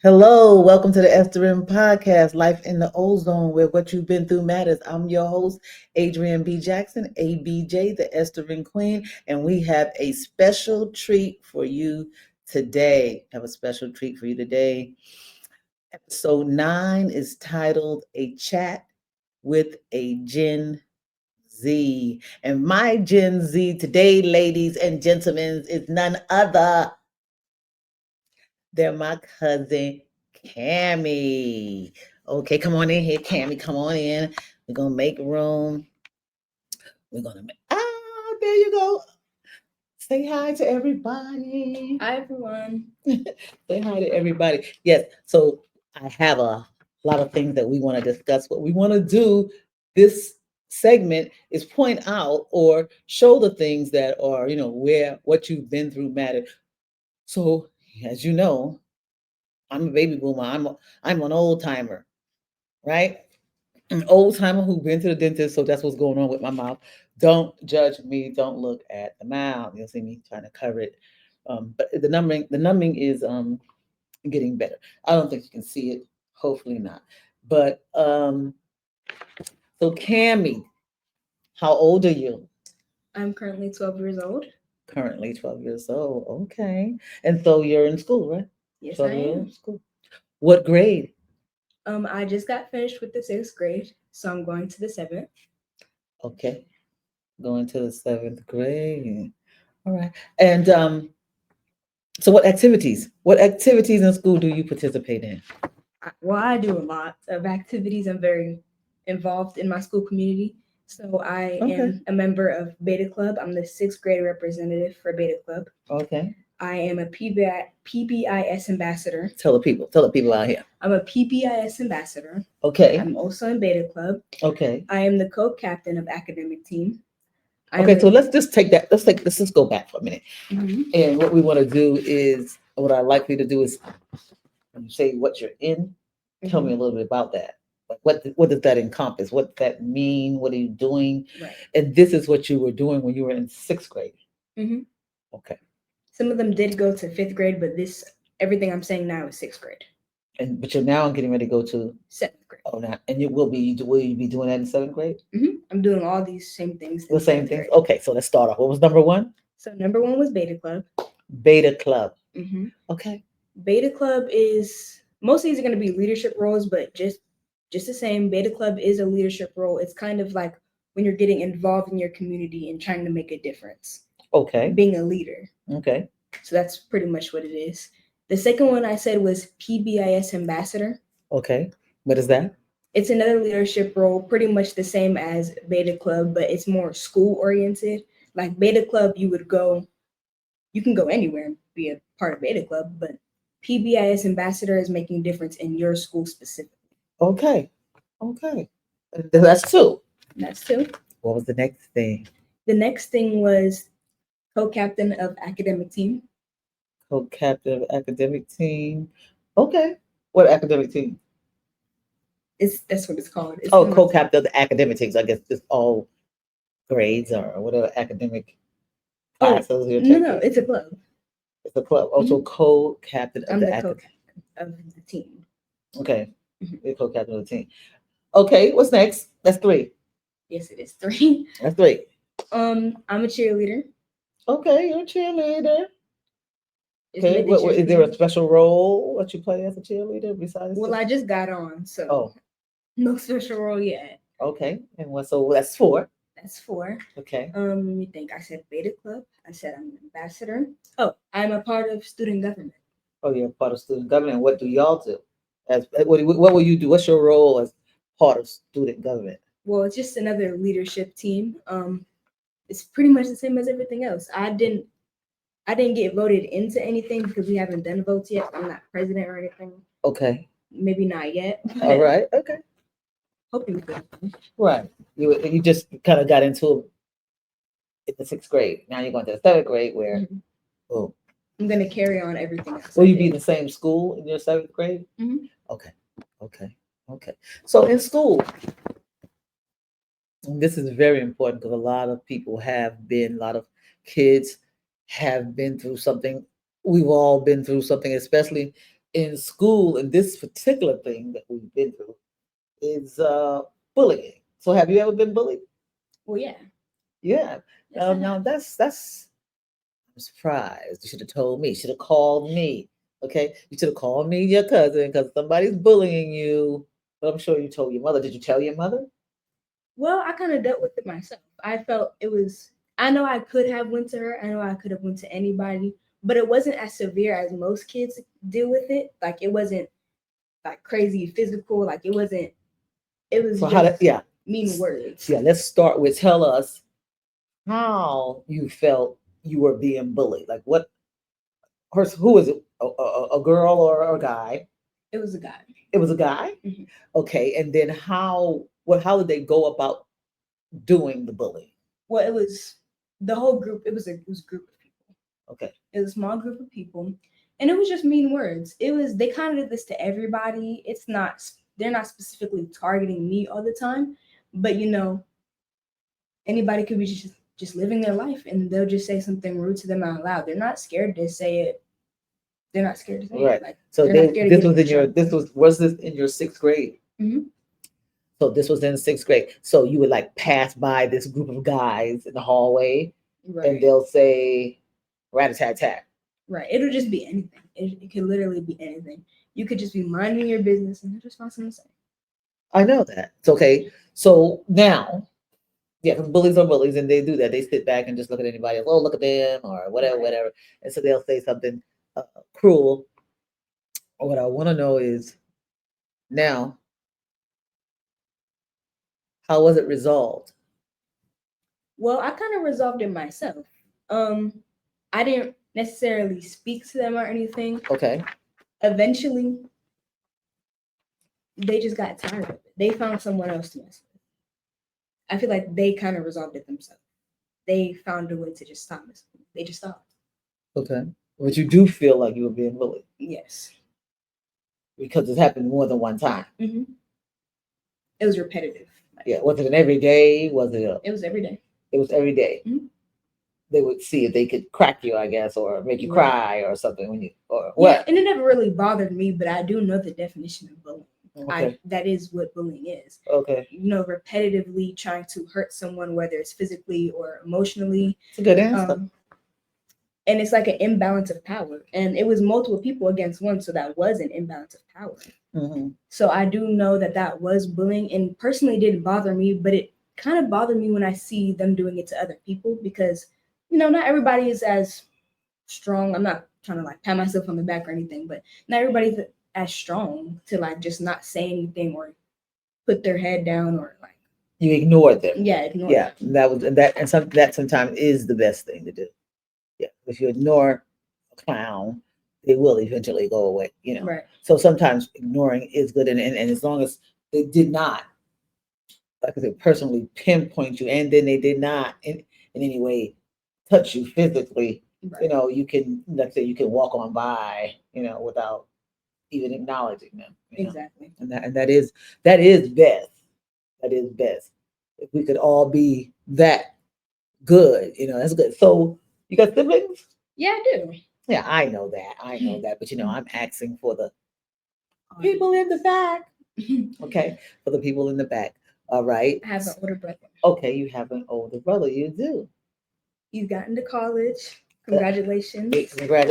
Hello, welcome to the Esthering podcast, Life in the Ozone, where what you've been through matters. I'm your host, Adrianne B. Jackson, ABJ, the Esthering Queen, and we have a special treat for you today. Have a special treat for you today. Episode 9 is titled A Chat with a Gen Z. And my Gen Z today, ladies and gentlemen, is none other. They're my cousin Cami. Okay, come on in here, Cami. Come on in. We're gonna make room. We're gonna make there you go. Say hi to everybody. Hi, everyone. Say hi to everybody. Yes, so I have a lot of things that we want to discuss. What we want to do this segment is point out or show the things that are, where what you've been through matter. So, as you know, I'm a baby boomer. I'm an old timer, right? An old timer who been to the dentist, so that's what's going on with my mouth. Don't judge me. Don't look at the mouth. You'll see me trying to cover it. But the numbing is getting better. I don't think you can see it. Hopefully not. But so Cami, how old are you? I'm currently 12 years old. Currently 12 years old. Okay. And so you're in school, right? Yes, 12 I years am. old school. What grade? I just got finished with the sixth grade, so I'm going to the seventh. Okay. Going to the seventh grade. All right. And so what activities in school do you participate in? I do a lot of activities. I'm very involved in my school community. So I Okay. am a member of Beta Club. I'm the sixth grade representative for Beta Club. Okay. I am a PBIS ambassador. Tell the people out here. I'm a PBIS ambassador. Okay. I'm also in Beta Club. Okay. I am the co-captain of academic team. Okay, so let's just take that. Let's just go back for a minute. Mm-hmm. And what we want to do is what I like you to do is when you say what you're in, tell me a little bit about that. Like what does that encompass? What does that mean? What are you doing? Right. And this is what you were doing when you were in sixth grade. Mm-hmm. Okay. Some of them did go to fifth grade, but everything I'm saying now is sixth grade. But you're now getting ready to go to Seventh grade. Oh, now and will you be doing that in seventh grade? Mm-hmm. I'm doing all these same things. The same things. Okay, so let's start off. What was number one? So number one was Beta Club. Beta Club. Mm-hmm. Okay. Beta Club is most of these are going to be leadership roles, but just the same. Beta Club is a leadership role. It's kind of like when you're getting involved in your community and trying to make a difference. Okay. Being a leader. Okay. So that's pretty much what it is. The second one I said was PBIS ambassador. Okay. What is that? It's another leadership role, pretty much the same as Beta Club, but it's more school oriented. Like Beta Club, you can go anywhere and be a part of Beta Club, but PBIS ambassador is making a difference in your school specifically. Okay. Okay. That's two. That's two. What was the next thing? The next thing was co-captain of academic team. Co-captain of academic team. Okay. What academic team? That's what it's called. It's co-captain of the academic teams. I guess it's all grades or whatever academic classes you're taking. No, it's a club. It's a club. Also co-captain of I'm the co-captain of the team. Okay. You're co-captain of the team. Okay, what's next? That's three. Yes, it is three. That's three. I'm a cheerleader. Okay, you're a cheerleader. Okay, is there a special role that you play as a cheerleader besides? Well, I just got on, so no special role yet. Okay, and so that's four. That's four. Okay. Let me think. I said Beta Club. I said I'm an ambassador. Oh, I'm a part of student government. Oh, you're a part of student government. What do y'all do? What will you do? What's your role as part of student government? Well, it's just another leadership team. It's pretty much the same as everything else. I didn't get voted into anything because we haven't done votes yet. I'm not president or anything. Okay. Maybe not yet. All right. Okay. Hoping. Right. You just kind of got into it in the sixth grade. Now you're going to the seventh grade where, I'm going to carry on everything else. Will you be in the same school in your seventh grade? Mm-hmm. Okay. So in school, and this is very important because a lot of kids have been through something. We've all been through something, especially in school, and this particular thing that we've been through is bullying. So have you ever been bullied? Well, yeah. Yeah. Yes, I Now have. that's I'm surprised. You should have told me. Should have called me. Okay. You should have called me, your cousin, because somebody's bullying you. But I'm sure you told your mother. Did you tell your mother? Well, I kind of dealt with it myself. I felt it was. I know I could have went to her. I know I could have went to anybody, but it wasn't as severe as most kids deal with it. Like it wasn't like crazy physical. Like it wasn't. It was So how just to yeah. mean words. Yeah, let's start with tell us how you felt you were being bullied. Like what who was it? A girl or a guy? It was a guy. It was a guy? Mhm. Okay. And then how did they go about doing the bullying? Well, it was the whole group. It was a group of people. Okay. It was a small group of people, and it was just mean words. It was they kind of did this to everybody. It's not they're not specifically targeting me all the time, but anybody could be just living their life, and they'll just say something rude to them out loud. They're not scared to say it. They're not scared to say Right. it. Like So they're not scared to this get was in in your trouble. was this in your sixth grade? Mhm. So this was in sixth grade. So you would like pass by this group of guys in the hallway, and Right, they'll say rat a tat tat. right. It'll just be anything. It could literally be anything. You could just be minding your business and just find something to say. I know that. It's okay. So now, yeah, because bullies are bullies, and they do that. They sit back and just look at anybody else. Oh, look at them, or whatever, Right. whatever. And so they'll say something cruel. What I want to know is now, how was it resolved? Well, I kind of resolved it myself. Um, I didn't necessarily speak to them or anything. Okay. Eventually, they just got tired of it. They found someone else to mess with. I feel like they kind of resolved it themselves. They found a way to just stop messing with me. They just stopped. Okay. But you do feel like you were being bullied Yes. because it happened more than one time. Hmm. It was repetitive. Yeah. Was it an every day? Was it? It was every day. It was every day. Mhm. They would see if they could crack you, I guess, or make you Right. cry or something when you or Yeah, what. and it never really bothered me, but I do know the definition of bullying. Okay. That is what bullying is. Okay. Repetitively trying to hurt someone, whether it's physically or emotionally. It's a good answer. And it's like an imbalance of power. And it was multiple people against one, so that was an imbalance of power. Mm-hmm. So I do know that that was bullying, and personally, it didn't bother me, but it kind of bothered me when I see them doing it to other people because, not everybody is as strong. I'm not trying to like pat myself on the back or anything, but not everybody's as strong to like just not say anything or put their head down or like You ignored them. ignore Yeah, them. that was that, and that sometimes is the best thing to do. Yeah, if you ignore a clown, they will eventually go away. Right. So sometimes ignoring is good, and as long as they did not, like I said, personally pinpoint you, and then they did not in any way touch you physically, Right. you can, like I say, you can walk on by, without even acknowledging them. Exactly. And that is best. That is best. If we could all be that good, that's good. So you got siblings? Yeah, I do. Yeah, I know that. I know that. But I'm asking for the people in the back. Okay, for the people in the back. All right. I have an older brother. Okay, you have an older brother. You do. He's gotten to college. Congratulations. Hey,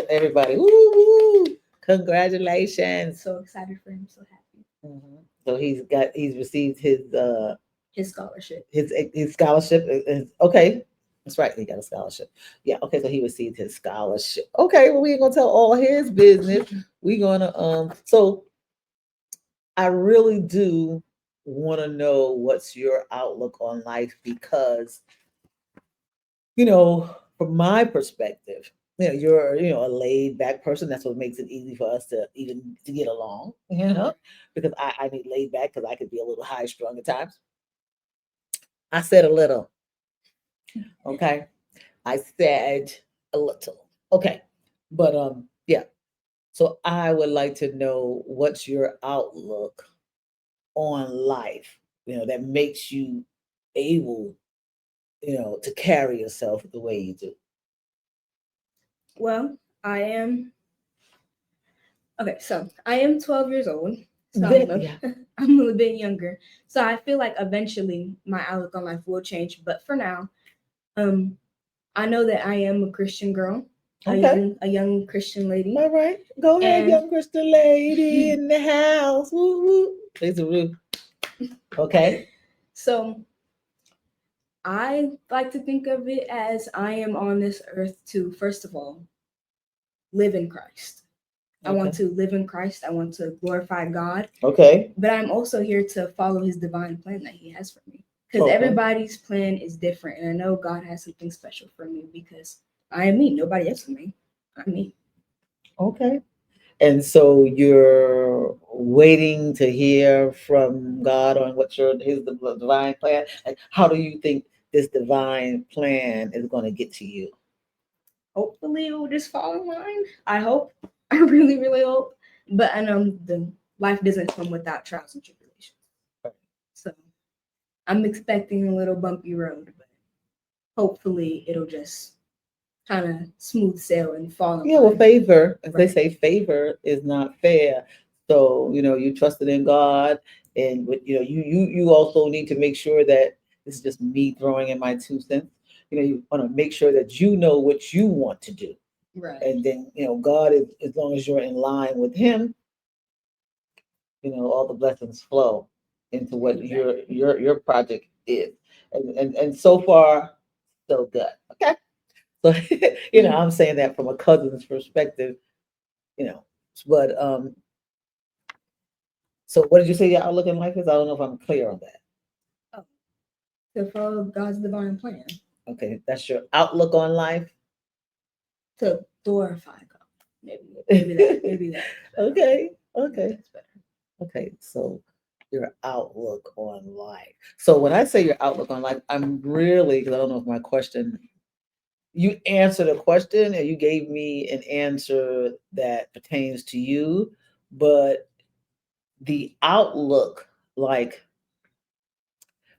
everybody. Woo, woo. Congratulations. So excited for him. So happy. Mhm. So he's received His scholarship. his scholarship. Okay, that's right. He got a scholarship. Yeah. Okay. So he received his scholarship. Okay. Well, we ain't gonna tell all his business. We gonna So I really do want to know what's your outlook on life because from my perspective, you're a laid back person. That's what makes it easy for us to even to get along. Because I need laid back because I could be a little high strung at times. I said a little. Okay. I said a little. Okay. But yeah. So I would like to know what's your outlook on life, that makes you able, to carry yourself the way you do. Well, I am Okay, so I am 12 years old. So Yeah. I'm a little bit younger. So I feel like eventually my outlook on life will change. But for now, um, I know that I am a Christian girl, Okay. a young Christian lady, All right. Go ahead, and young Christian lady in the house. Woo woo. Please woo. Okay. so I like to think of it as I am on this earth to, first of all, live in Christ. I want Okay. to live in Christ. I want to glorify God, Okay. but I'm also here to follow His divine plan that He has for me. Because Okay. everybody's plan is different, and I know God has something special for me because I am me. Nobody else is me. I'm me. Okay. And so you're waiting to hear from God on what your his divine plan. Like, how do you think this divine plan is going to get to you? Hopefully, it will just fall in line. I hope. I really, really hope. But I know the life doesn't come without trials and tribulations. So I'm expecting a little bumpy road, but hopefully it'll just kind of smooth sail and fall in Yeah, well, line. favor, as they Right. say, favor is not fair. So, you trusted in God, and you also need to make sure that this is just me throwing in my 2 cents. You want to make sure that you know what you want to do, Right. and then God is, as long as you're in line with Him, all the blessings flow into what your Exactly. your project is, and so far, so good. Okay, so I'm saying that from a cousin's perspective, you know. But so what did you say your outlook in life is? I don't know if I'm clear on that. Oh, to follow God's divine plan, Okay, that's your outlook on life. to glorify God. Maybe that is better. Okay, Maybe okay, that's better. okay. So your outlook on life. So when I say your outlook on life, I'm really, because I don't know if my question, you answered a question and you gave me an answer that pertains to you, but the outlook, like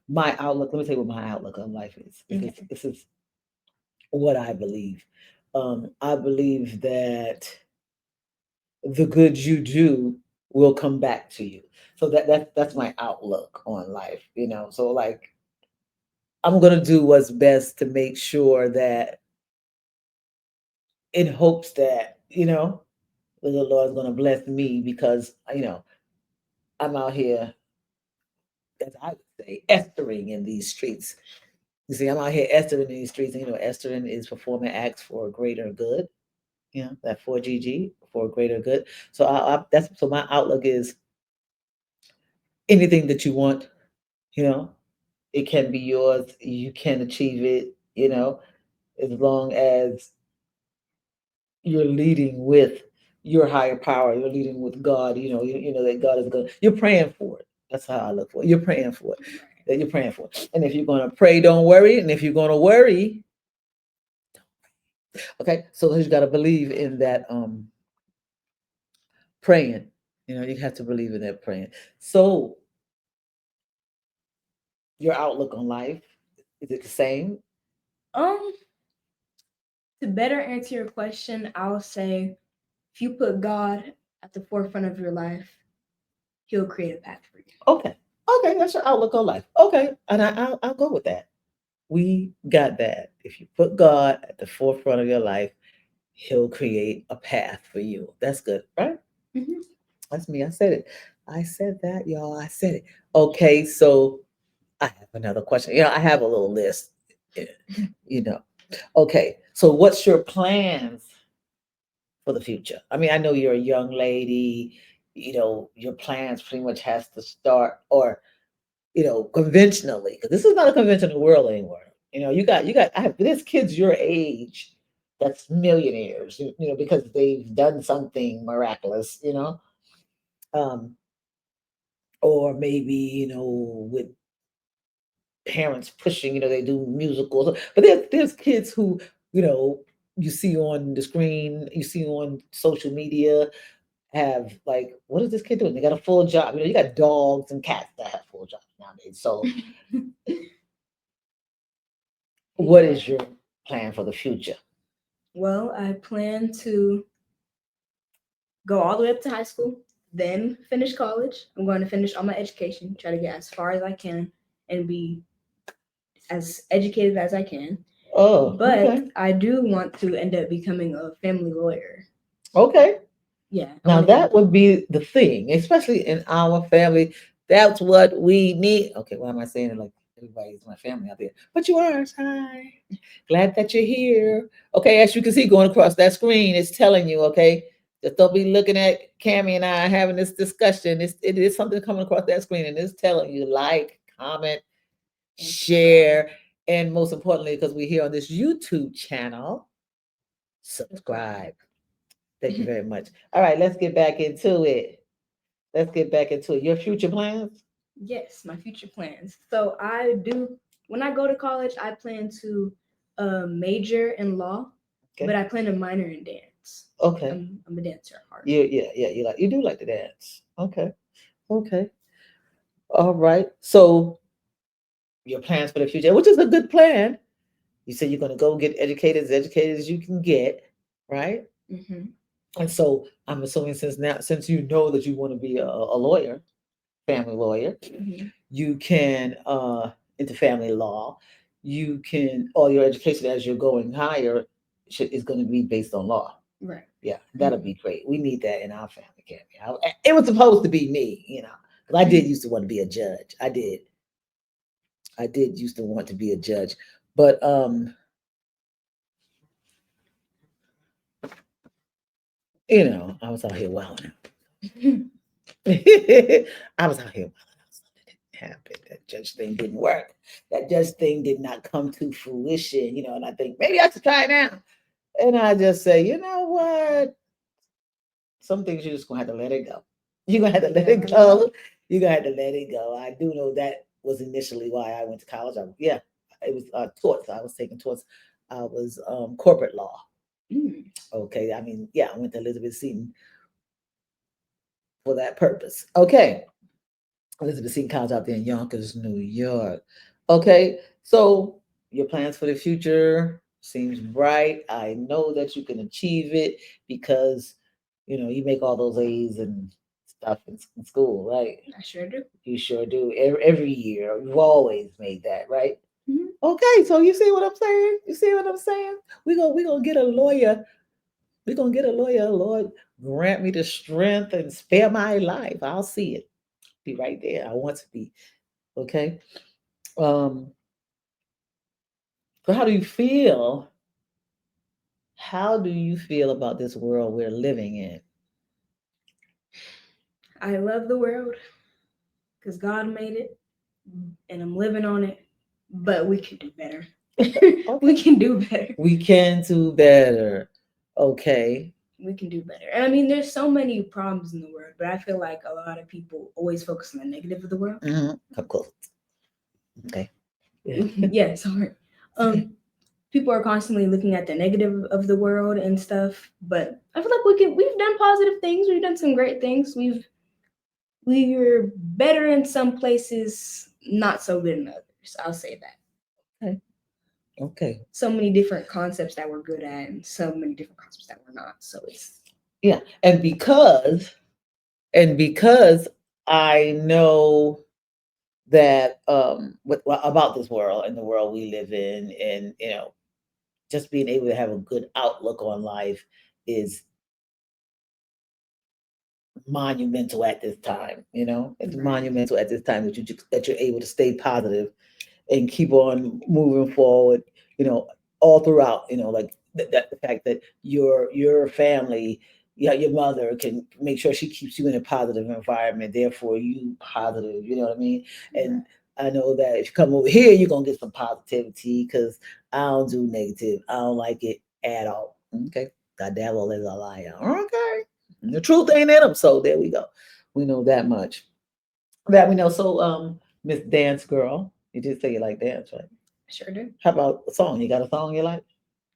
my outlook, let me tell you what my outlook on life is. Okay. This is what I believe. I believe that the good you do will come back to you. So that's my outlook on life. So like I'm gonna do what's best to make sure that, in hopes that the Lord's gonna bless me, because I'm out here, as I would say, estering in these streets. You see, I'm out here estering in these streets, and estering is performing acts for greater good. That 4GG, for greater good. So my outlook is, anything that you want, you know, it can be yours. You can achieve it, as long as you're leading with your higher power. You're leading with God. You know that God is good. You're praying for it. That's how I look for it. You're praying for it. Right. That you're praying for it. And if you're gonna pray, don't worry. And if you're gonna worry, okay. So you got to believe in that. Praying. You have to believe in that praying. So your outlook on life, is it the same? Um, to better answer your question, I'll say if you put God at the forefront of your life, He'll create a path for you. Okay. Okay, that's your outlook on life. Okay, and I'll go with that. We got that. If you put God at the forefront of your life, He'll create a path for you. That's good, right? Hmm. That's me. I said it. I said that, y'all. I said it. Okay, so I have another question. I have a little list. eh, You know. Okay, so what's your plans for the future? I mean, I know you're a young lady. Your plans pretty much has to start, or conventionally, because this is not a conventional world anymore. You got, there's kids your age that's millionaires, because they've done something miraculous, um, or maybe, with parents pushing, they do musicals. But there's kids who, you see on the screen, you see on social media, have, like, what is this kid doing? They got a full job. You got dogs and cats that have full jobs nowadays. So what is your Exactly. plan for the future? Well, I plan to go all the way up to high school, then finish college. I'm going to finish all my education, try to get as far as I can, and be as educated as I can. Oh, But okay. I do want to end up becoming a family lawyer. Okay. Yeah, I Now want to. that would be the thing, especially in our family. That's what we need. Okay, why am I saying it like everybody's my family out there? But you are. Hi. Glad that you're here. Okay, as you can see going across that screen, it's telling you, okay, just don't be looking at Cami and I having this discussion. It is something coming across that screen and it's telling you like, comment, And subscribe. share, and most importantly, because we're here on this YouTube channel, subscribe. Subscribe. Thank you very much. All right, let's get back into it. Let's get back into it. Your future plans? Yes, my future plans. So I do. When I go to college, I plan to major in law, but Okay. I plan to minor in dance. Okay. I'm a dancer at heart. Yeah. You do like to dance. Okay. Okay. All right. So your plans for the future, which is a good plan. You said you're going to go get educated as you can get, right? Hmm. And so I'm assuming since you know that you want to be a lawyer, family lawyer, Hmm. you can into family law. You can all your education as you're going higher is going to be based on law. Right. Yeah, that'll Hmm. be great. We need that in our family, Cammy. It was supposed to be me, because I did used to want to be a judge. I did used to want to be a judge, but I was out here wilding. I was out here wilding. Something didn't happen. That judge thing didn't work. That judge thing did not come to fruition, and I think maybe I should try it now. And I just say, you know what? Some things you're just gonna have to let it go. You're gonna have to You let gotta it let it go. go. You're gonna have to let it go. I do know that was initially why I went to college. Yeah, it was torts. I was taking torts. I was corporate law. Mm. Okay, I mean, yeah, I went to Elizabeth Seton for that purpose. Okay, Elizabeth Seton College out there in Yonkers, New York. Okay, so your plans for the future seems bright. I know that you can achieve it because you make all those A's and stuff in school, right? I sure do. You sure do. Every year, you've always made that, right? Hmm. Okay, so you see what I'm saying? You see what I'm saying? We gonna get a lawyer. We're gonna get a lawyer. Lord, grant me the strength and spare my life. I'll see it. Be right there. I want to be. Okay. Um, so how do you feel? How do you feel about this world we're living in? I love the world because God made it, and I'm living on it. But we can do better. We Okay. can do better. We can do better. Okay. We can do better. And I mean, there's so many problems in the world, but I feel like a lot of people always focus on the negative of the world. Come close. Okay. Yeah, sorry. Um, People are constantly looking at the negative of the world and stuff, but I feel like we've done positive things. We've done some great things. We're better in some places, not so good in others. I'll say that. Okay. Okay. So many different concepts that we're good at, and so many different concepts that we're not. So it's Yeah. And because I know that about this world and the world we live in, and just being able to have a good outlook on life is monumental at this time. It's right. monumental at this time that you're able to stay positive and keep on moving forward, you know, all throughout, like that the fact that your family, yeah, your mother can make sure she keeps you in a positive environment, therefore you positive, you know what I mean? Right. And I know that if you come over here, you're gonna get some positivity because I don't do negative. I don't like it at all. Okay. The devil is a liar. Okay. The truth ain't in them. So there we go. We know that much. That we know. So Miss Dance Girl, you did say you like dance, right? I sure do. How about a song? You got a song you like?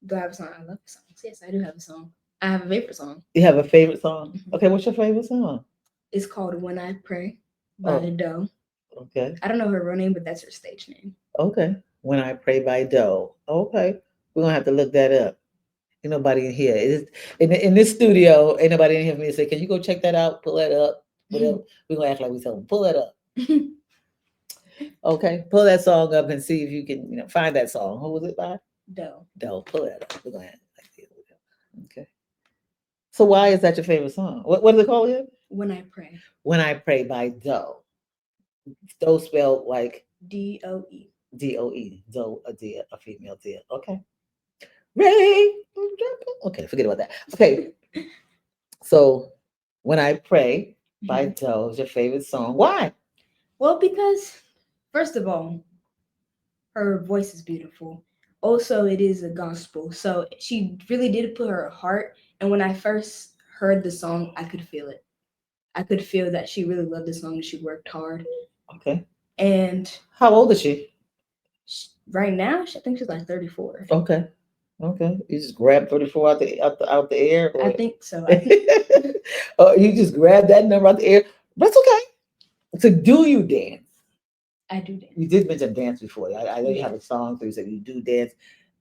Do I have a song? I love songs. Yes, I do have a song. I have a favorite song. You have a favorite song? Mhm. Okay, what's your favorite song? It's called "When I Pray" by Oh, the Doe. okay. I don't know her real name, but that's her stage name. Okay. When I Pray by Doe. Okay. We're gonna have to look that up. Ain't nobody in here. In this studio, ain't nobody in here for me to say, "Can you go check that out? Pull that up." Whatever. We're gonna act like we tell them, pull that up. Okay, pull that song up and see if you can, find that song. Who was it by? Doe. Doe. Pull that up. We're gonna act like it. Okay. So why is that your favorite song? What is it called again? When I Pray. When I Pray by Doe. Doe spelled like DOE. DOE. Doe, a deer, a female deer. Okay. Ray. Okay, forget about that. Okay. So When I Pray by Doe is your favorite song. Why? Well, because first of all, her voice is beautiful. Also, it is a gospel, so she really did put her heart. And when I first heard the song, I could feel it. I could feel that she really loved the song and she worked hard. Okay. And How old is she? Right now, I think she's like 34. Okay. Okay. You just grab 34 out the air? I think so. I think Oh, you just grab that number out the air. That's okay. So do you dance? I do dance. You did mention dance before. I know you have a song, so you said you do dance.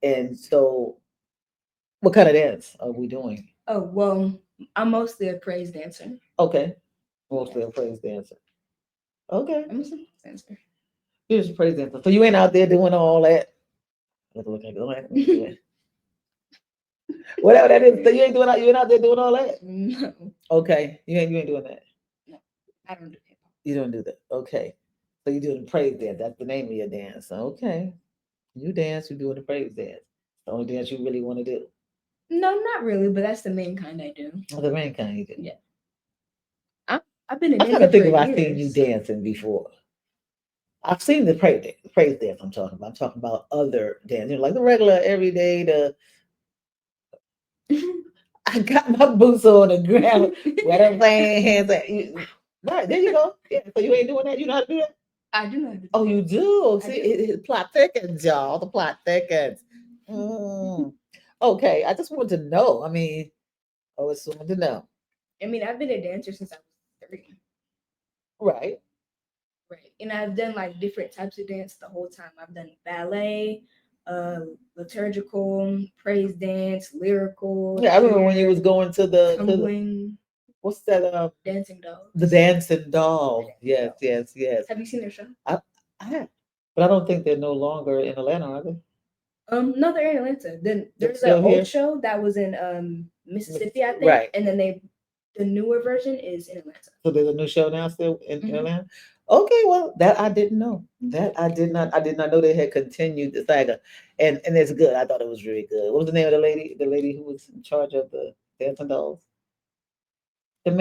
And so what kind of dance are we doing? Oh, well, I'm mostly a praise dancer. Okay. Mostly a praise dancer. Okay. I'm a praise dancer. You're just a praise dancer. So you ain't out there doing all that. Look at it. Whatever that is, so you ain't out there doing all that. No. Okay, you ain't doing that. No, I don't do hip hop. You don't do that. Okay, so you doing the praise dance. That's the name of your dance. Okay, you dance. You doing the praise dance. The only dance you really want to do. No, not really, but that's the main kind I do. Oh, the main kind you do. Yeah. I've been a I'm trying to dancer think for if I've years. seen you dancing before. I've seen the praise dance. I'm talking about. I'm talking about other dance, like the regular everyday. I got my boots on the ground. What I'm saying, hands at you. Right there you go. Yeah. So you ain't doing that. You know how to do that. I do know how to do Oh, that. you do. I See, do. the plot thickens, y'all. The plot thickens. Mm. Okay, I just wanted to know. I mean, I always wanted to know. I mean, I've been a dancer since I was 3. Right. Right. And I've done like different types of dance the whole time. I've done ballet, liturgical, praise dance, lyrical, Yeah, I remember when you was cheer, going to the tumbling, what's that? dancing dolls. The dancing doll. Yes, yes, yes. Have you seen their show? I have, but I don't think they're no longer in Atlanta, are they? No, they're in Atlanta. Then They're there's still an here? old show that was in Mississippi, I think. Right. And then the newer version is in Atlanta. So there's a new show now still in Mhm. Atlanta. Okay, well that I didn't know. That I did not. I did not know they had continued the saga, and it's good. I thought it was really good. What was the name of the lady? The lady who was in charge of the dancing dolls. The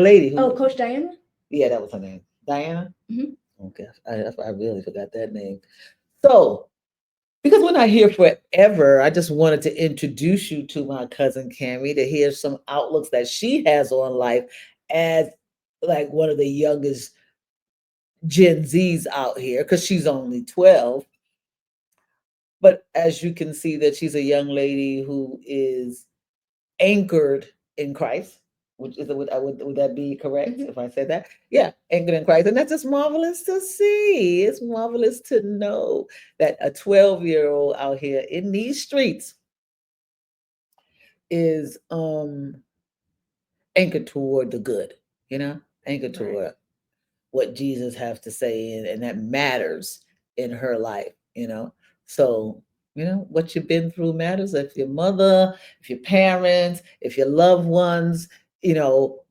lady who. Oh, Coach Diana? Yeah, that was her name. Diana. Mhm. Okay, I really forgot that name. So because we're not here forever, I just wanted to introduce you to my cousin Cami to hear some outlooks that she has on life as like one of the youngest Gen Zs out here because she's only 12. But as you can see, that she's a young lady who is anchored in Christ. Would that be correct Mhm. if I said that? Yeah, anchored in Christ, and that's just marvelous to see. It's marvelous to know that a 12-year-old out here in these streets is anchored toward the good, anchored Right. toward what Jesus has to say, and that matters in her life, So, what you've been through matters. If your mother, if your parents, if your loved ones,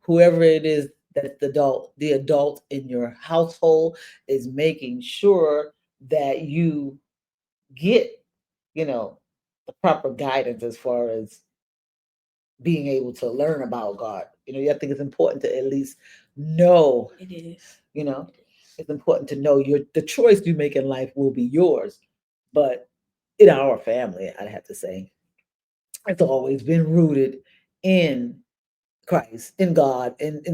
whoever it is that the adult in your household is making sure that you get, the proper guidance as far as being able to learn about God. I think it's important to at least know, It is. you know, it's important to know the choice you make in life will be yours. But in our family, I'd have to say, it's always been rooted in Christ, in God, and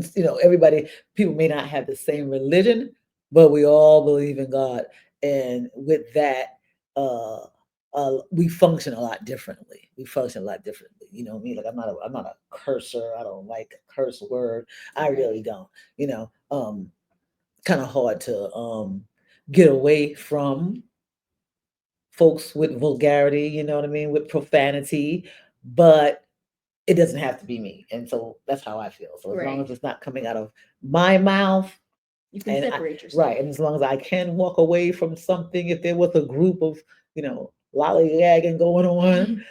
everybody. People may not have the same religion, but we all believe in God, and with that, uh, we function a lot differently. We function a lot differently. You know me, like I'm not a cursor. I don't like a curse word. I Right. really don't. Kind of hard to get away from folks with vulgarity. You know what I mean, with profanity. but it doesn't have to be me. And so that's how I feel. So as long Right. as it's not coming out of my mouth, You can and separate yourself. right, and as long as I can walk away from something, if there was a group of, lollygagging going on,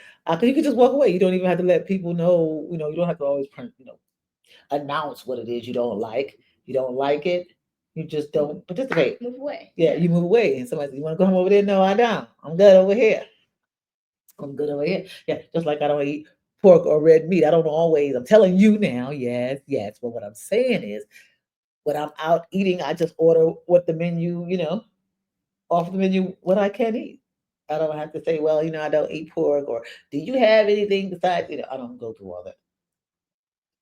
you can just walk away. You don't even have to let people know. You don't have to always, announce what it is you don't like. You don't like it. You just don't participate. Move away. Yeah, you move away, and somebody says, "You want to go home over there?" No, I don't. I'm good over here. I'm good over here. Yeah, just like I don't eat pork or red meat. I don't always. I'm telling you now. Yes, yes. But what I'm saying is, when I'm out eating, I just order what the menu, off the menu, what I can eat. I don't have to say, well, I don't eat pork, or do you have anything besides, I don't go through all that.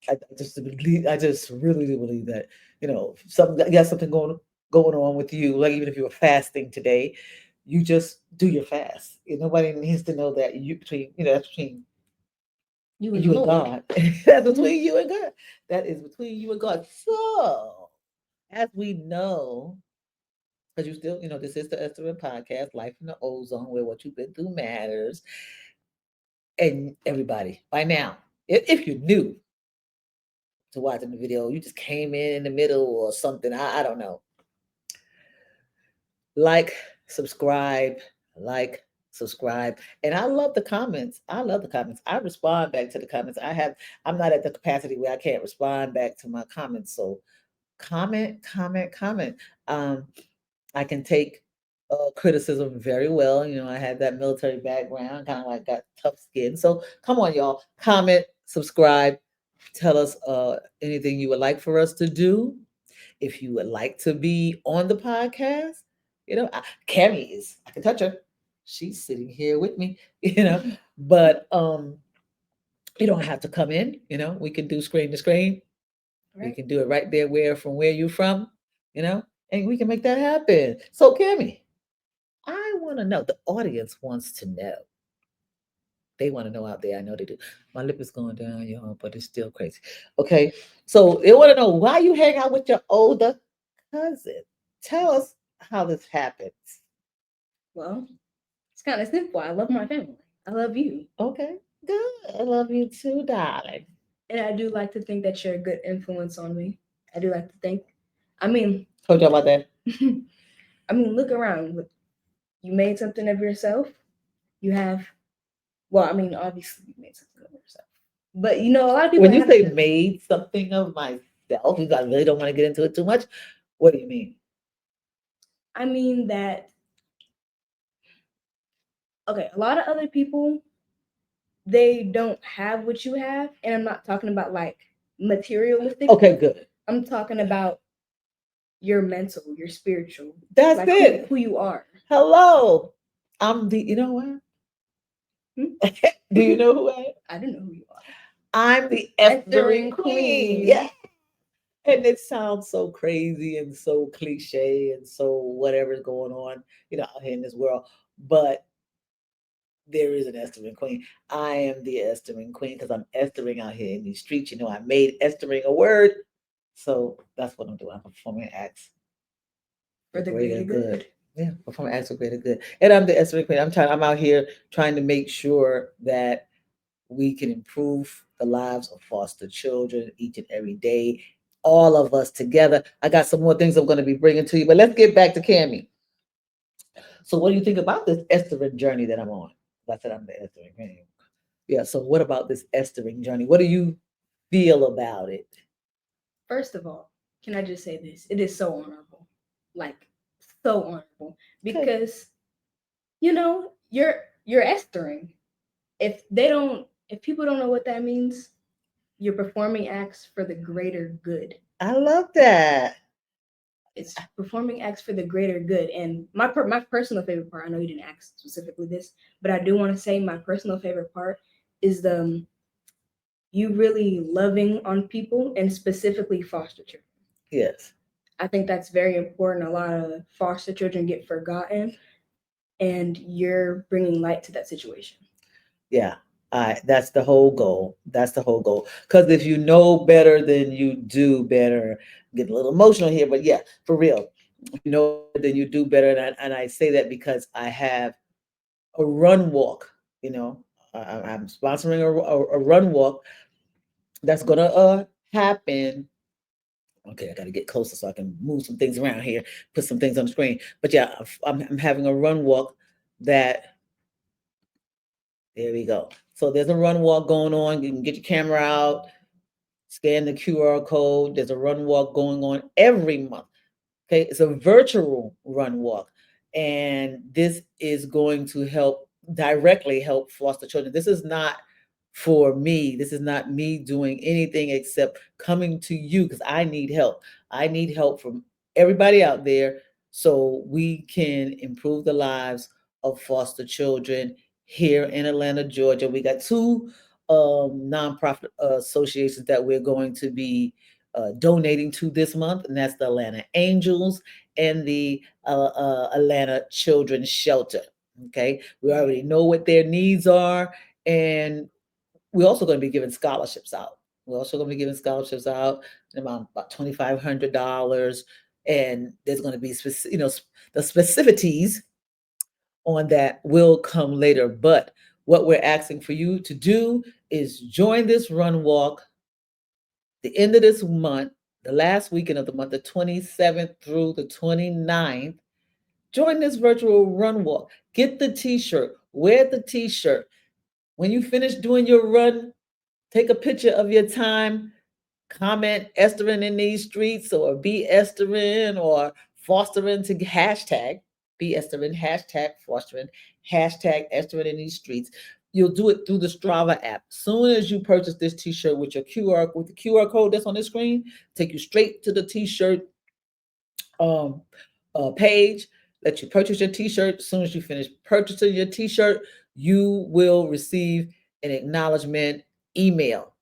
I just really do believe that, you got something going on with you. Like even if you were fasting today, you just do your fast. Nobody needs to know that that's between You and the you and Lord. God. That's Mhm. between you and God. That is between you and God. So, as we know, because you still, this is the Esthering podcast, Life in the Ozone, where what you've been through matters. And everybody, by now, if you're new to watching the video, you just came in the middle or something, I don't know. Like, subscribe, like, subscribe. And I love the comments. I love the comments. I respond back to the comments. I'm not at the capacity where I can't respond back to my comments. So comment, comment, comment. I can take criticism very well. I had that military background, kind of like got tough skin. So come on, y'all. Comment, subscribe, tell us anything you would like for us to do. If you would like to be on the podcast, Cami is, I can touch her. She's sitting here with me, but you don't have to come in, we can do screen to screen. We Right. can do it right there from where you from, you know, and we can make that happen. So Cami, I want to know, the audience wants to know. They want to know out there. I know they do. My lip is going down, y'all, but it's still crazy. Okay. So they want to know why you hang out with your older cousin. Tell us how this happens. Well, it's kind of simple. I love my family. I love you. Okay. Good. I love you too, darling. And I do like to think that you're a good influence on me. I do like to think. I mean, Told you about that. look around. You made something of yourself. You have, well, obviously you made something of yourself. But a lot of people When you have say to. made something of myself, you guys really don't want to get into it too much. What do you mean? I mean that, okay, a lot of other people, they don't have what you have. And I'm not talking about like materialistic Okay, things. good. I'm talking about your mental, your spiritual, That's like it. who you are. Hello. You know what? Hmm? Do you know who I am? I don't know who you are. I'm the Esthering Esthering queen. Yeah. queen. And it sounds so crazy and so cliche and so whatever's going on, out here in this world. But there is an Esthering queen. I am the Esthering queen because I'm Esthering out here in these streets. I made Esthering a word. So that's what I'm doing. I'm performing acts for For the greater greater good. good. Yeah, performing acts for greater good. And I'm the Esthering queen. I'm out here trying to make sure that we can improve the lives of foster children each and every day, all of us together. I got some more things I'm going to be bringing to you, but let's get back to Cami. So, what do you think about this Esthering journey that I'm on? I said I'm the Esthering queen. Yeah. So, what about this Esthering journey? What do you feel about it? First of all, can I just say this? It is so honorable. Like so honorable. Okay. Because you're estering. If people don't know what that means, you're performing acts for the greater good. I love that. It's performing acts for the greater good. And my personal favorite part, I know you didn't ask specifically this, but I do want to say my personal favorite part is you really loving on people and specifically foster children. Yes. I think that's very important. A lot of foster children get forgotten, and you're bringing light to that situation. Yeah. That's the whole goal. That's the whole goal. Because if you know better, then you do better. Get a little emotional here, but yeah, for real. If you know better, then you do better. And I say that because I have a run walk, you know, I'm sponsoring a run walk that's gonna happen. Okay, I got to get closer so I can move some things around here, put some things on the screen. But yeah, I'm having a run walk that, there we go. So there's a run walk going on. You can get your camera out, scan the QR code. There's a run walk going on every month. Okay, it's a virtual run walk, and this is going to directly help foster children. This is not for me. This is not me doing anything except coming to you because I need help. I need help from everybody out there so we can improve the lives of foster children here in Atlanta, Georgia. We got two nonprofit associations that we're going to be donating to this month, and that's the Atlanta Angels and the Atlanta Children's Shelter. Okay, we already know what their needs are, and we're also going to be giving scholarships out. We're also going to be giving scholarships out in amount about $2,500, and there's going to be the specificities on that will come later. But what we're asking for you to do is join this run walk the end of this month, the last weekend of the month, the 27th through the 29th. Join this virtual run walk. Get the t-shirt, wear the t-shirt. When you finish doing your run, take a picture of your time, comment Esthering in these streets or be Esthering or fostering to hashtag, be Esthering, hashtag fostering, hashtag Esthering in these streets. You'll do it through the Strava app. Soon as you purchase this t-shirt with the QR code that's on the screen, take you straight to the t-shirt page. Let you purchase your t-shirt. As soon as you finish purchasing your t-shirt, you will receive an acknowledgement email.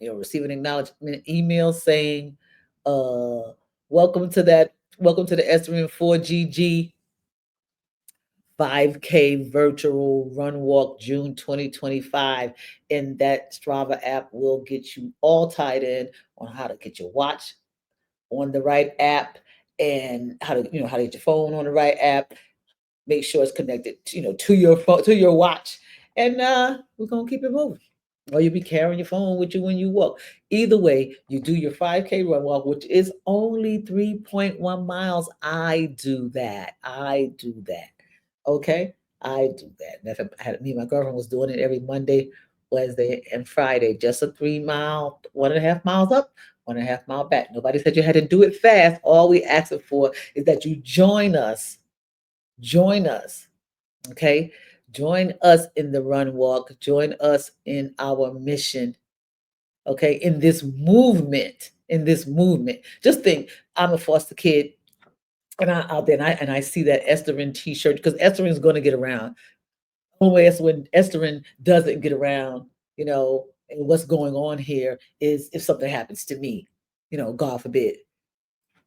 You'll receive an acknowledgement email saying, welcome to the Esthering 4GG 5K virtual run walk June 2025. And that Strava app will get you all tied in on how to get your watch on the right app and how to get your phone on the right app. Make sure it's connected, to your phone, to your watch, and we're gonna keep it moving. Or you'll be carrying your phone with you when you walk. Either way, you do your 5K run walk, which is only 3.1 miles. I do that. Okay, I do that. And if I had me, and my girlfriend was doing it every Monday, Wednesday, and Friday. Just a 3 mile, 1.5 miles up, 1.5 mile back. Nobody said you had to do it fast. All we asking for is that you join us. Join us. Okay, join us in the run walk. Join us in our mission. Okay, in this movement. Just think, I'm a foster kid, and I out there, and I see that Esthering T-shirt because Esthering is going to get around. Only way is when Esthering doesn't get around, and what's going on here is if something happens to me, God forbid.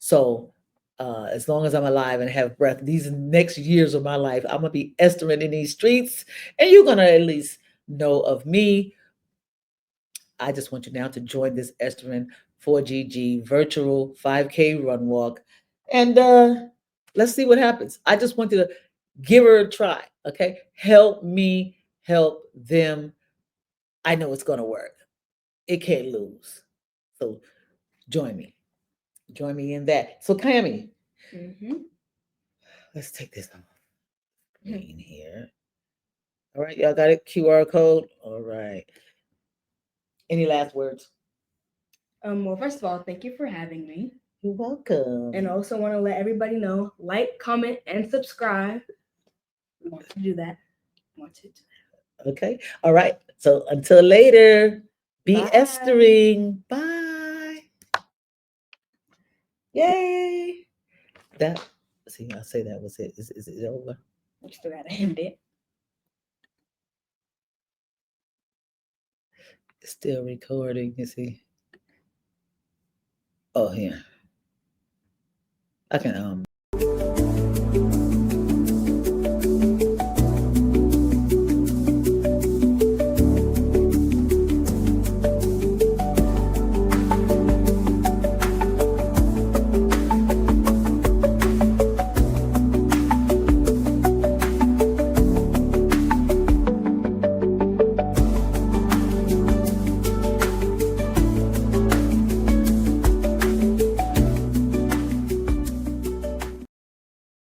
So as long as I'm alive and have breath, these next years of my life, I'm gonna be Esthering in these streets, and you're gonna at least know of me. I just want you now to join this Esthering 4GG virtual 5K run walk, and let's see what happens. I just want you to give her a try. Okay, help me help them. I know it's gonna work. It can't lose. So join me. Join me in that. So Cami, let's take this off screen here. All right, y'all got it? QR code. All right. Any last words? Well, first of all, thank you for having me. You're welcome. And I also want to let everybody know, like, comment, and subscribe. I want to do that. Okay. All right. So until later, be Bye. Esthering. Bye. Yay. That, see, I'll say that was it. Is it over? We still got to end it. It's still recording. You see. Oh, here. I can